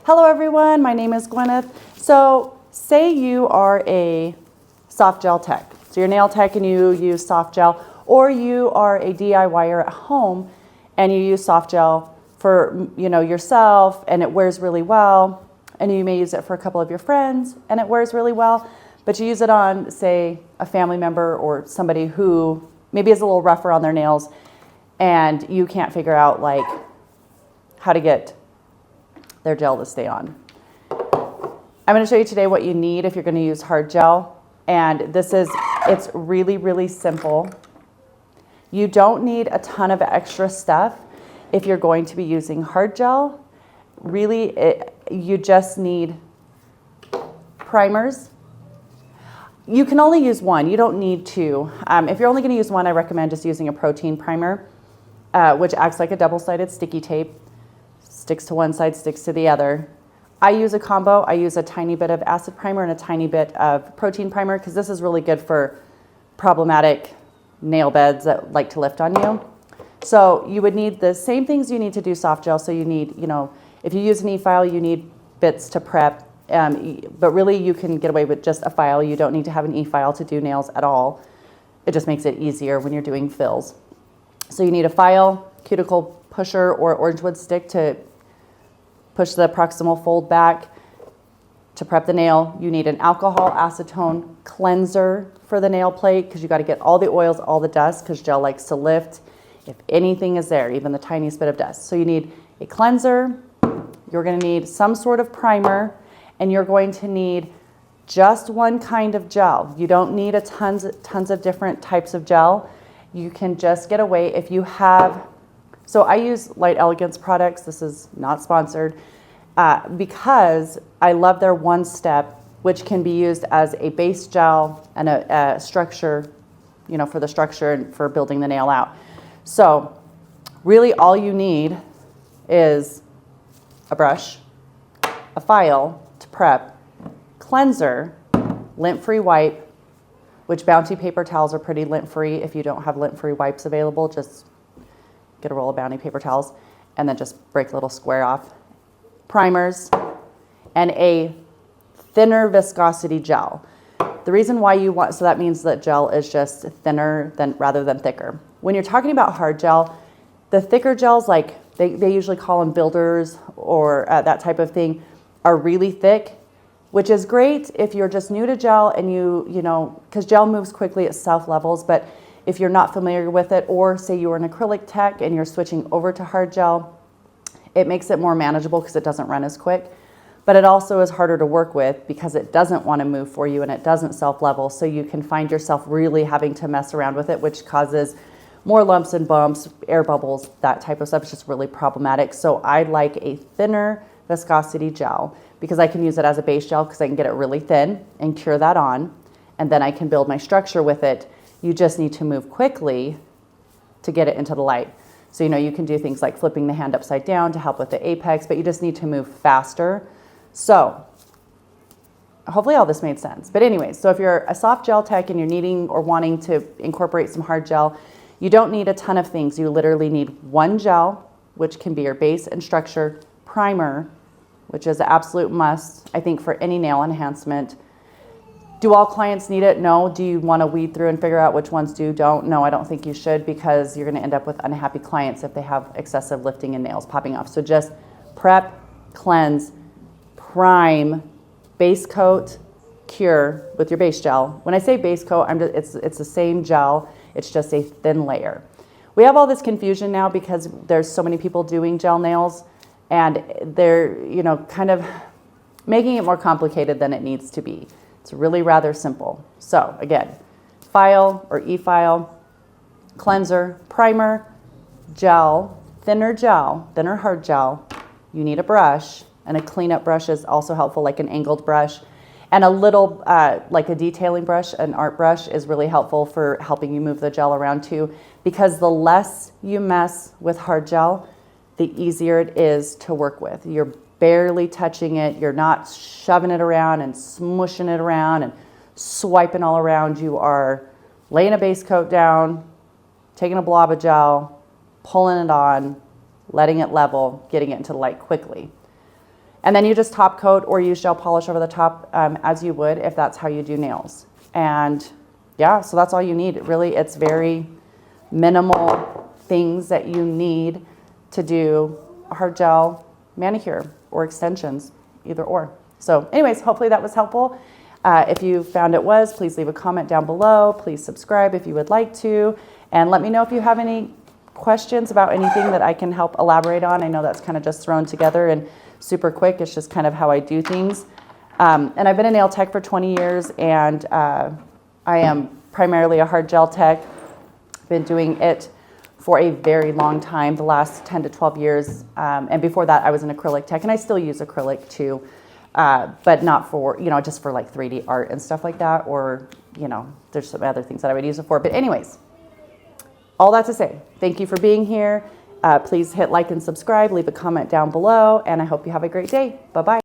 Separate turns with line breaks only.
Hello everyone, my name is Gwyneth. So say you are a soft gel tech. So you're a nail tech and you use soft gel, or you are a DIYer at home and you use soft gel for yourself and it wears really well, and you may use it for a couple of your friends and it wears really well, but you use it on, say, a family member or somebody who maybe is a little rougher on their nails and you can't figure out like how to get their gel to stay on. I'm going to show you today what you need if you're going to use hard gel, and it's really, really simple. You don't need a ton of extra stuff if you're going to be using hard gel. Really, you just need primers. You can only use one, you don't need two. If you're only going to use one, I recommend just using a protein primer, which acts like a double-sided sticky tape. Sticks to one side, sticks to the other. I use a combo. I use a tiny bit of acid primer and a tiny bit of protein primer because this is really good for problematic nail beds that like to lift on you. So you would need the same things you need to do soft gel. So you need, if you use an e-file, you need bits to prep. But really you can get away with just a file. You don't need to have an e-file to do nails at all. It just makes it easier when you're doing fills. So you need a file, cuticle pusher, or orangewood stick to push the proximal fold back to prep the nail. You need an alcohol acetone cleanser for the nail plate because you got to get all the oils, all the dust, because gel likes to lift if anything is there, even the tiniest bit of dust. So you need a cleanser, you're going to need some sort of primer, and you're going to need just one kind of gel. You don't need tons of different types of gel. You can just get away if you have. So I use Light Elegance products. This is not sponsored because I love their one step, which can be used as a base gel and a structure, for the structure and for building the nail out. So really all you need is a brush, a file to prep, cleanser, lint-free wipe, which Bounty paper towels are pretty lint-free. If you don't have lint-free wipes available, just get a roll of Bounty paper towels and then just break a little square off. Primers and a thinner viscosity gel. The reason why so that means that gel is just thinner rather than thicker. When you're talking about hard gel, the thicker gels, like they usually call them builders or that type of thing, are really thick, which is great if you're just new to gel and because gel moves quickly at self levels, but if you're not familiar with it, or say you're an acrylic tech and you're switching over to hard gel, it makes it more manageable because it doesn't run as quick. But it also is harder to work with because it doesn't want to move for you and it doesn't self-level. So you can find yourself really having to mess around with it, which causes more lumps and bumps, air bubbles, that type of stuff. It's just really problematic. So I like a thinner viscosity gel because I can use it as a base gel because I can get it really thin and cure that on. And then I can build my structure with it. You just need to move quickly to get it into the light. So, you can do things like flipping the hand upside down to help with the apex, but you just need to move faster. So hopefully all this made sense. But anyways, so if you're a soft gel tech and you're needing or wanting to incorporate some hard gel, you don't need a ton of things. You literally need one gel, which can be your base and structure, primer, which is an absolute must, I think, for any nail enhancement. Do all clients need it? No. Do you want to weed through and figure out which ones don't? No, I don't think you should, because you're going to end up with unhappy clients if they have excessive lifting and nails popping off. So just prep, cleanse, prime, base coat, cure with your base gel. When I say base coat, it's the same gel. It's just a thin layer. We have all this confusion now because there's so many people doing gel nails, and they're kind of making it more complicated than it needs to be. It's really rather simple. So again, file or e-file, cleanser, primer, gel, thinner hard gel. You need a brush, and a cleanup brush is also helpful, like an angled brush. And a little, like a detailing brush, an art brush, is really helpful for helping you move the gel around too, because the less you mess with hard gel, the easier it is to work with. You're barely touching it. You're not shoving it around and smushing it around and swiping all around. You are laying a base coat down, taking a blob of gel, pulling it on, letting it level, getting it into the light quickly. And then you just top coat or use gel polish over the top as you would if that's how you do nails. And yeah, so that's all you need. Really, it's very minimal things that you need to do a hard gel manicure or extensions, either or. So anyways, hopefully that was helpful. If you found it was, please leave a comment down below. Please subscribe if you would like to. And let me know if you have any questions about anything that I can help elaborate on. I know that's kind of just thrown together and super quick. It's just kind of how I do things. And I've been a nail tech for 20 years, and I am primarily a hard gel tech. I've been doing it for a very long time, the last 10 to 12 years. And before that, I was an acrylic tech, and I still use acrylic too. But not for, just for like 3D art and stuff like that, or, there's some other things that I would use it for. But anyways, all that to say, thank you for being here. Please hit like and subscribe, leave a comment down below, and I hope you have a great day. Bye-bye.